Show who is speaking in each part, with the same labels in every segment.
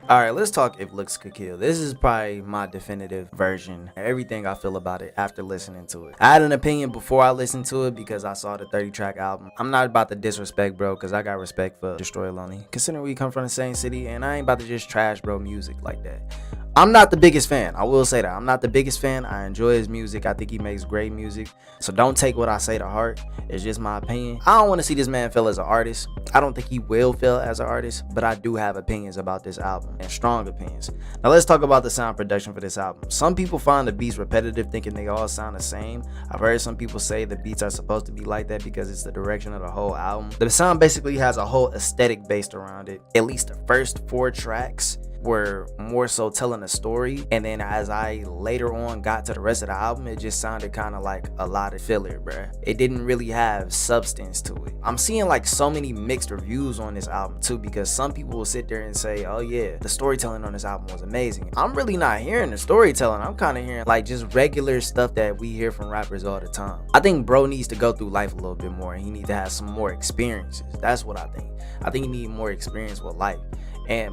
Speaker 1: Alright, let's talk If Looks Could Kill. This is probably my definitive version. Everything I feel about it after listening to it. I had an opinion before I listened to it because I saw the 30-track album. I'm not about to disrespect bro, because I got respect for Destroy Lonely, considering we come from the same city, and I ain't about to just trash bro music like that. I'm not the biggest fan. I will say that. I'm not the biggest fan. I enjoy his music. I think he makes great music. So don't take what I say to heart. It's just my opinion. I don't want to see this man fail as an artist. I don't think he will fail as an artist, but I do have opinions about this album, and strong opinions. Now let's talk about the sound production for this album. Some people find the beats repetitive, thinking they all sound the same. I've heard some people say the beats are supposed to be like that because it's the direction of the whole album. The sound basically has a whole aesthetic based around it. At least the first 4 tracks were more so telling a story, and then as I later on got to the rest of the album, it just sounded kind of like a lot of filler, bruh. It didn't really have substance to it. I'm seeing like so many mixed reviews on this album too, because some people will sit there and say, oh yeah, the storytelling on this album was amazing. I'm really not hearing the storytelling. I'm kind of hearing like just regular stuff that we hear from rappers all the time. I think bro needs to go through life a little bit more, and he needs to have some more experiences. That's what I think. I think he needs more experience with life.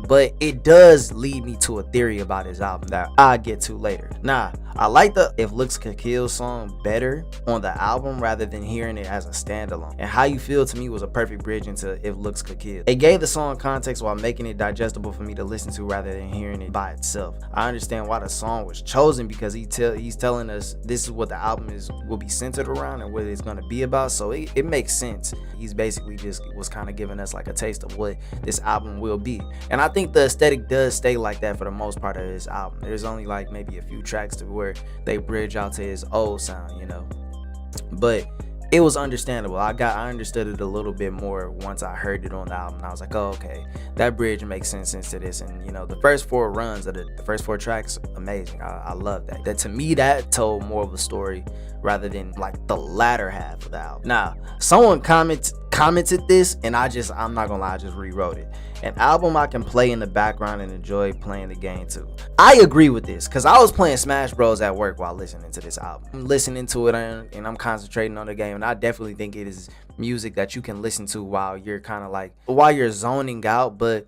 Speaker 1: But it does lead me to a theory about his album that I'll get to later. Nah, I like the If Looks Could Kill song better on the album rather than hearing it as a standalone. And How You Feel to me was a perfect bridge into If Looks Could Kill. It gave the song context while making it digestible for me to listen to rather than hearing it by itself. I understand why the song was chosen, because he's telling us this is what the album will be centered around and what it's going to be about, so it makes sense. He's basically just was kind of giving us like a taste of what this album will be. And I think the aesthetic does stay like that for the most part of his album. There's only like maybe a few tracks to where they bridge out to his old sound, you know. But it was understandable. I understood it a little bit more once I heard it on the album. I was like, oh, okay, that bridge makes sense to this. And you know, the first 4 runs of the first 4 tracks, amazing. I love that. That to me, that told more of a story rather than like the latter half of the album. Now, someone commented this, and I'm not gonna lie, I just rewrote it. An album I can play in the background and enjoy playing the game too. I agree with this, because I was playing Smash Bros at work while listening to this album. I'm listening to it and I'm concentrating on the game, and I definitely think it is music that you can listen to while you're while you're zoning out. But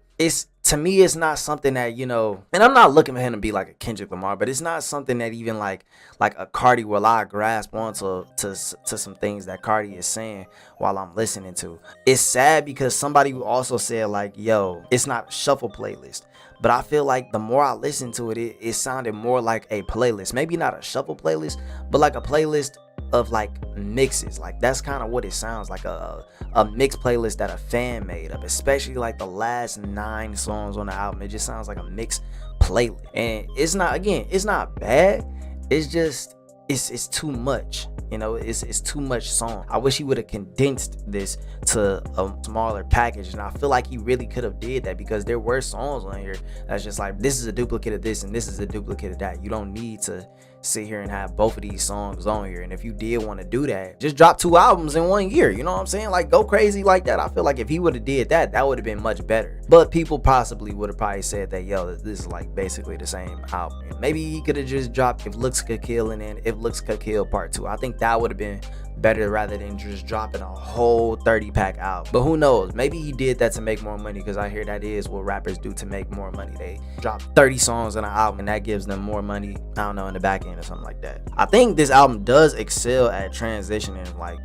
Speaker 1: to me, it's not something that, you know, and I'm not looking for him to be like a Kendrick Lamar, but it's not something that even like a Cardi will I grasp onto to some things that Cardi is saying while I'm listening to. It's sad because somebody also said like, yo, it's not a shuffle playlist. But I feel like the more I listened to it, it sounded more like a playlist. Maybe not a shuffle playlist, but like a playlist of like mixes. Like that's kind of what it sounds like, a mixed playlist that a fan made up, especially like the last 9 songs on the album. It just sounds like a mixed playlist, and it's not bad. It's just it's too much, you know. It's too much song. I wish he would have condensed this to a smaller package, and I feel like he really could have did that, because there were songs on here that's just like, this is a duplicate of this and this is a duplicate of that. You don't need to sit here and have both of these songs on here. And if you did want to do that, just drop 2 albums in 1 year, you know what I'm saying? Like, go crazy like that. I feel like if he would have did that, that would have been much better. But people possibly would have probably said that, yo, this is like basically the same album. Maybe he could have just dropped If Looks Could Kill and then If Looks Could Kill Part 2. I think that would have been better rather than just dropping a whole 30-pack out. But who knows, maybe he did that to make more money, because I hear that is what rappers do to make more money. They drop 30 songs on an album and that gives them more money, I don't know, in the back end or something like that. I think this album does excel at transitioning like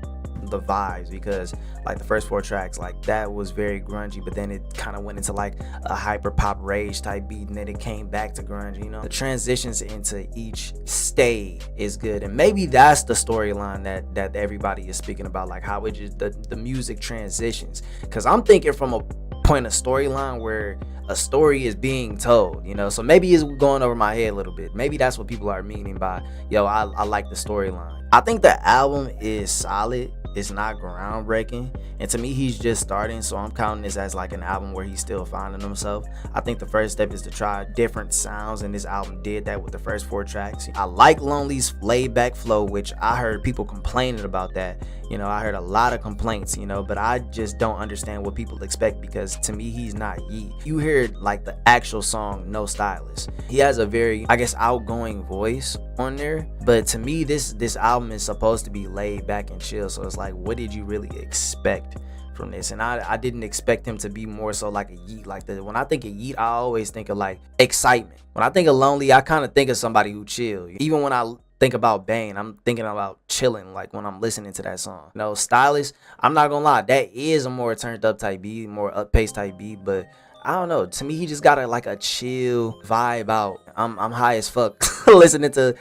Speaker 1: the vibes, because like the first 4 tracks, like that was very grungy, but then it kind of went into like a hyper pop rage type beat, and then it came back to grunge, you know. The transitions into each stage is good, and maybe that's the storyline that everybody is speaking about, like how it just the music transitions. Because I'm thinking from a point of storyline where a story is being told, you know. So maybe it's going over my head a little bit. Maybe that's what people are meaning by, yo, I like the storyline. I think the album is solid. It's not groundbreaking, and to me, he's just starting, so I'm counting this as like an album where he's still finding himself. I think the first step is to try different sounds, and this album did that with the first 4 tracks. I like Lonely's laid back flow, which I heard people complaining about that. You know, I heard a lot of complaints, you know, but I just don't understand what people expect, because to me, he's not Yeat. You hear like the actual song No Stylist. He has a very, I guess, outgoing voice on there, but to me, this album is supposed to be laid back and chill. So it's like, what did you really expect from this, and I didn't expect him to be more so like a Yeat. Like when I think of Yeat, I always think of like excitement. When I think of lonely, I kind of think of somebody who chill. Even when I think about Bane, I'm thinking about chilling, like when I'm listening to that song. You know, stylish, I'm not gonna lie, that is a more turned up type beat, more up paced type beat, but I don't know, to me he just got like a chill vibe out. I'm high as fuck listening to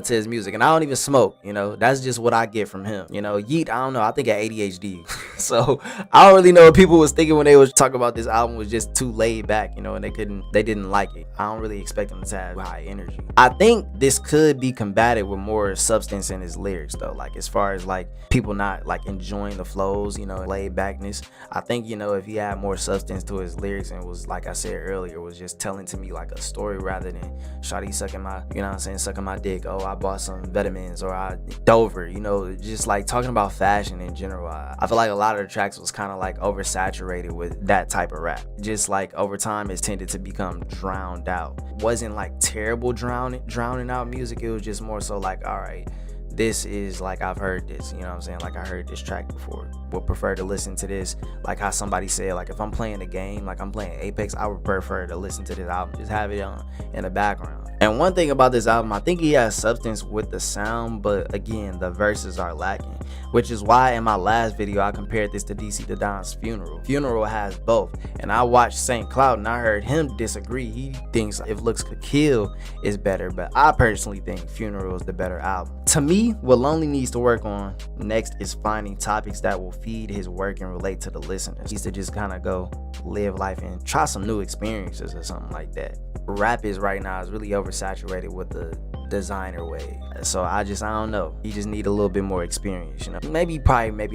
Speaker 1: his music, and I don't even smoke, you know. That's just what I get from him. You know, Yeat, I don't know, I think of ADHD. So I don't really know what people was thinking when they was talking about this album was just too laid back, you know, and they didn't like it. I don't really expect them to have high energy. I think this could be combated with more substance in his lyrics though, like as far as like people not like enjoying the flows, you know, laid backness. I think, you know, if he had more substance to his lyrics and was, like I said earlier, was just telling to me like a story rather than shawty sucking my, you know what I'm saying, sucking my dick, oh I bought some vitamins, or I Dover, you know, just like talking about fashion in general. I feel like a lot of the tracks was kind of like oversaturated with that type of rap. Just like over time it's tended to become drowned out. Wasn't like terrible drowning out music, it was just more so like, all right, this is like, I've heard this, you know what I'm saying, like I heard this track before, would prefer to listen to this. Like how somebody said, like if I'm playing a game, like I'm playing Apex, I would prefer to listen to this album, just have it on in the background. And one thing about this album, I think he has substance with the sound, but again, the verses are lacking, which is why in my last video I compared this to DC the Don's Funeral. Funeral has both, and I watched St. Cloud and I heard him disagree. He thinks If Looks Could Kill is better, but I personally think Funeral is the better album. To me, what Lonely needs to work on next is finding topics that will feed his work and relate to the listeners. He needs to just kind of go live life and try some new experiences or something like that. Rap is right now is really oversaturated with the designer way, so I don't know, he just need a little bit more experience, you know. Maybe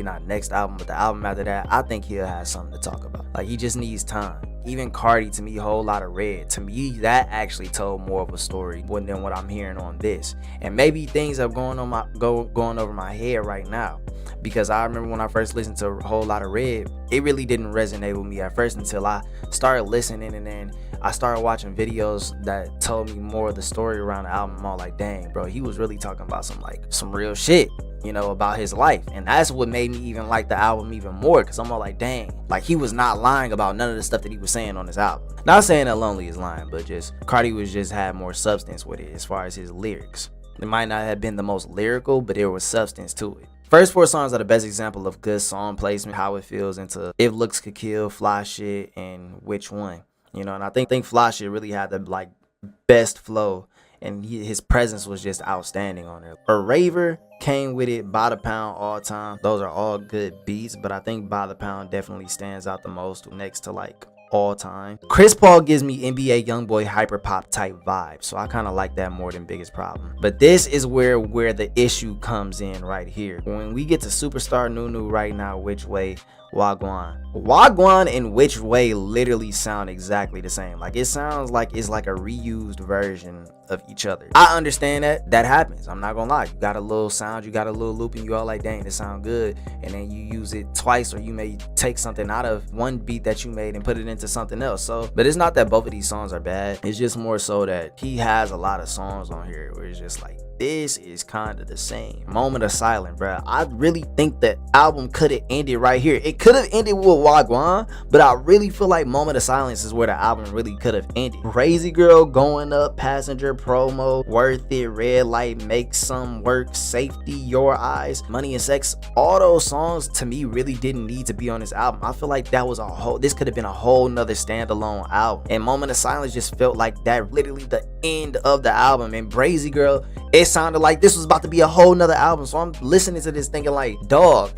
Speaker 1: not next album, but the album after that, I think he'll have something to talk about. Like he just needs time. Even Cardi, to me, Whole Lot of Red, to me that actually told more of a story than what I'm hearing on this. And maybe things are going over my head right now, because I remember when I first listened to a Whole Lot of Red, it really didn't resonate with me at first until I started listening, and then I started watching videos that told me more of the story around the album. I'm all like, dang bro, he was really talking about some real shit, you know, about his life. And that's what made me even like the album even more, because I'm all like, dang, like he was not lying about none of the stuff that he was saying on this album. Not saying that Lonely is lying, but just Cardi was just had more substance with it as far as his lyrics. It might not have been the most lyrical, but there was substance to it. First 4 songs are the best example of good song placement, how it feels into If Looks Could Kill, Fly Shit, and Which One. You know, and I think Fly Shit really had the like best flow, and his presence was just outstanding on it. A Raver came with it, By the Pound, All Time. Those are all good beats, but I think By the Pound definitely stands out the most next to like All Time. Chris Paul gives me NBA Youngboy hyper pop type vibe, so I kind of like that more than Biggest Problem. But this is where the issue comes in right here. When we get to Superstar Nunu right now, Which Way, Wagwan and Which Way literally sound exactly the same. Like it sounds like it's like a reused version of each other. I understand that happens, I'm not gonna lie. You got a little sound, you got a little loop, and you all like, dang, this sound good, and then you use it twice, or you may take something out of one beat that you made and put it into something else. So, but it's not that both of these songs are bad, it's just more so that he has a lot of songs on here where it's just like, this is kind of the same. Moment of Silence, bro. I really think that album could have ended right here. It could have ended with Wagwan, but I really feel like Moment of Silence is where the album really could have ended. Crazy Girl, Going Up, Passenger, Promo, Worth It, Red Light, Make Some Work, Safety, Your Eyes, Money and Sex. All those songs to me really didn't need to be on this album. I feel like that was this could have been a whole nother standalone album. And Moment of Silence just felt like that literally the end of the album. And Crazy Girl, it sounded like this was about to be a whole nother album. So I'm listening to this thinking like, dog,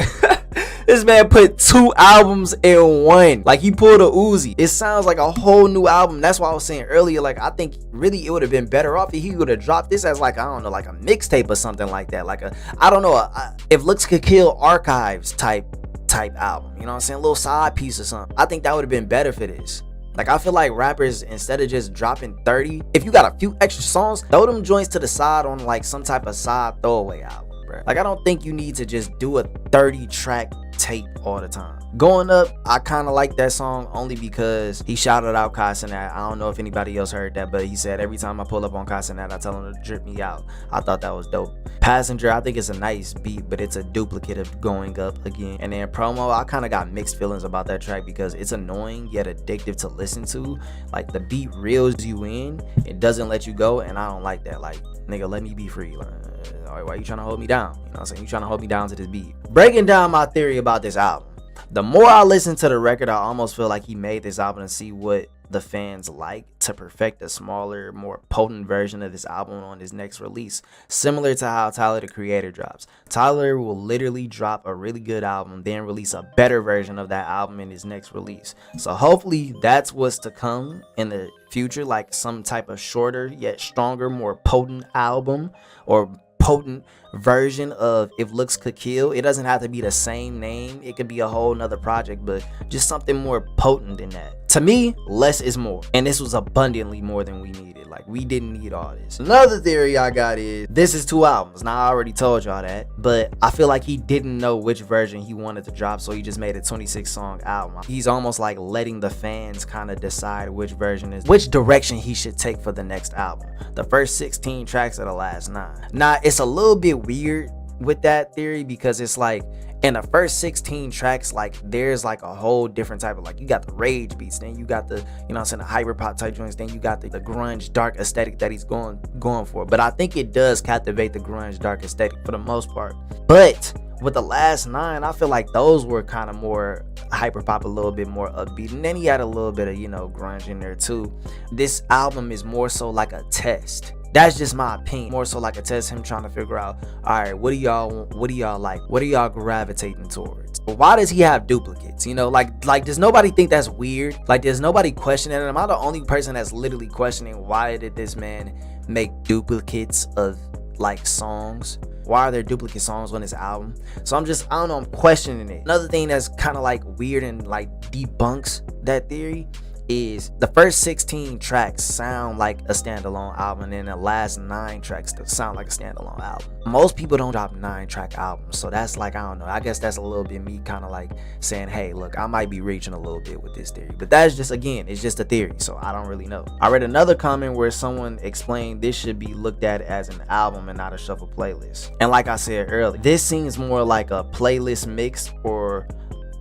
Speaker 1: this man put 2 albums in one. Like he pulled a Uzi. It sounds like a whole new album. That's why I was saying earlier, like I think really it would have been better off if he would have dropped this as like, I don't know, like a mixtape or something like that. Like I don't know, If Looks Could Kill archives type album. You know what I'm saying? A little side piece or something. I think that would have been better for this. Like I feel like rappers, instead of just dropping 30, if you got a few extra songs, throw them joints to the side on like some type of side throwaway album, bro. Like I don't think you need to just do a 30 track tape all the time. Going Up, I kind of like that song only because he shouted out Carson. I don't know if anybody else heard that, but he said every time I pull up on Carson, I tell him to drip me out. I thought that was dope. Passenger, I think it's a nice beat, but it's a duplicate of Going Up again. And then Promo, I kind of got mixed feelings about that track because it's annoying yet addictive to listen to. Like, the beat reels you in, it doesn't let you go, and I don't like that. Like, nigga, let me be free. Like, why you trying to hold me down? You know what I'm saying? You trying to hold me down to this beat. Breaking down my theory about this album. The more I listen to the record, I almost feel like he made this album to see what the fans like, to perfect a smaller, more potent version of this album on his next release. Similar to how Tyler the Creator drops. Tyler will literally drop a really good album, then release a better version of that album in his next release. So hopefully that's what's to come in the future, like some type of shorter yet stronger, more potent album, or potent version of If Looks Could Kill. It doesn't have to be the same name, it could be a whole nother project, but just something more potent than that. To me, less is more, and this was abundantly more than we needed. Like, we didn't need all this. Another theory I got is this is 2 albums. Now, I already told y'all that, but I feel like he didn't know which version he wanted to drop, so he just made a 26-song album. He's almost like letting the fans kind of decide which direction he should take for the next album. The first 16 tracks are the last 9. Now, it's a little bit weird with that theory because it's like, in the first 16 tracks, like, there's like a whole different type of, like, you got the rage beats, then you got the, you know what I'm saying, the hyper pop type joints, then you got the grunge dark aesthetic that he's going for. But I think it does captivate the grunge dark aesthetic for the most part. But with the last 9, I feel like those were kind of more hyper pop, a little bit more upbeat, and then he had a little bit of, you know, grunge in there too. This album is more so like a test. That's just my opinion. More so like a test, him trying to figure out, all right, what do y'all like? What are y'all gravitating towards? Why does he have duplicates? You know, like does nobody think that's weird? Like, there's nobody questioning it? Am I the only person that's literally questioning why did this man make duplicates of like songs? Why are there duplicate songs on this album? So I don't know, I'm questioning it. Another thing that's kind of like weird and like debunks that theory is the first 16 tracks sound like a standalone album, and the last 9 tracks sound like a standalone album. Most people don't drop 9-track albums, so that's like, I don't know, I guess that's a little bit me kind of like saying, hey, look, I might be reaching a little bit with this theory, but that's just, again, it's just a theory, so I don't really know. I read another comment where someone explained this should be looked at as an album and not a shuffle playlist, and like I said earlier, this seems more like a playlist mix or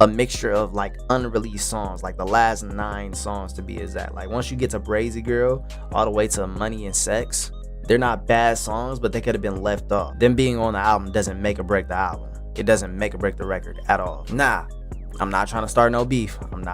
Speaker 1: a mixture of like unreleased songs, like the last 9 songs to be exact. Like, once you get to Brazy Girl all the way to Money and Sex, they're not bad songs, but they could have been left off. Them being on the album doesn't make or break the album. It doesn't make or break the record at all. Nah, I'm not trying to start no beef. I'm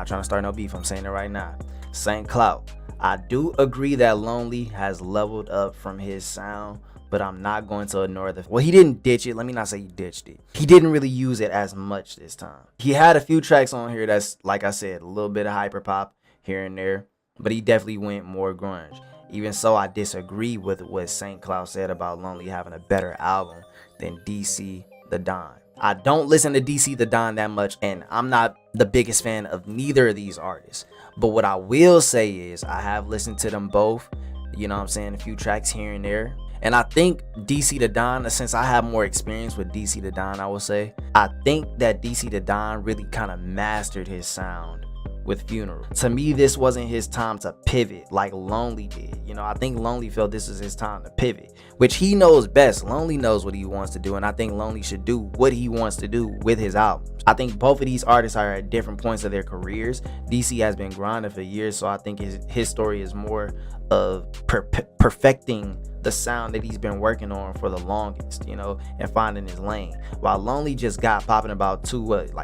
Speaker 1: saying it right now. Saint Clout. I do agree that Lonely has leveled up from his sound, but I'm not going to ignore well, he didn't ditch it. Let me not say he ditched it. He didn't really use it as much this time. He had a few tracks on here that's, like I said, a little bit of hyper pop here and there, but he definitely went more grunge. Even so, I disagree with what Saint Cloud said about Lonely having a better album than DC the Don. I don't listen to DC the Don that much, and I'm not the biggest fan of neither of these artists. But what I will say is I have listened to them both, you know what I'm saying, a few tracks here and there. And I think DC the Don, since I have more experience with DC the Don, I will say, I think that DC the Don really kind of mastered his sound with Funeral. To me, this wasn't his time to pivot like Lonely did. You know, I think Lonely felt this was his time to pivot, which he knows best. Lonely knows what he wants to do, and I think Lonely should do what he wants to do with his albums. I think both of these artists are at different points of their careers. DC has been grinding for years, so I think his story is more of perfecting the sound that he's been working on for the longest, you know, and finding his lane. While Lonely just got popping about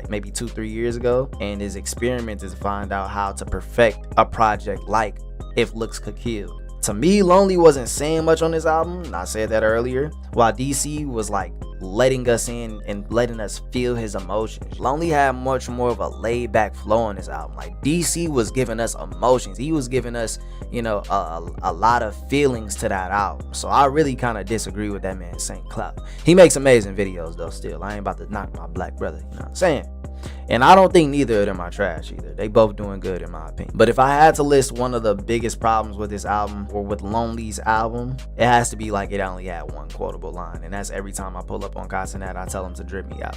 Speaker 1: maybe 2-3 years ago, and his experiment is to find out how to perfect a project like If Looks Could Kill. To me, Lonely wasn't saying much on this album, and I said that earlier, while DC was like letting us in and letting us feel his emotions. Lonely had much more of a laid back flow on this album. Like, DC was giving us emotions. He was giving us, you know, a lot of feelings to that album. So I really kind of disagree with that man, Saint Cloud. He makes amazing videos though still. I ain't about to knock my black brother, you know what I'm saying? And I don't think neither of them are trash either. They both doing good in my opinion. But if I had to list one of the biggest problems with this album, or with Lonely's album, it has to be like it only had one quotable line, and that's every time I pull up on Carson, I tell him to drip me out.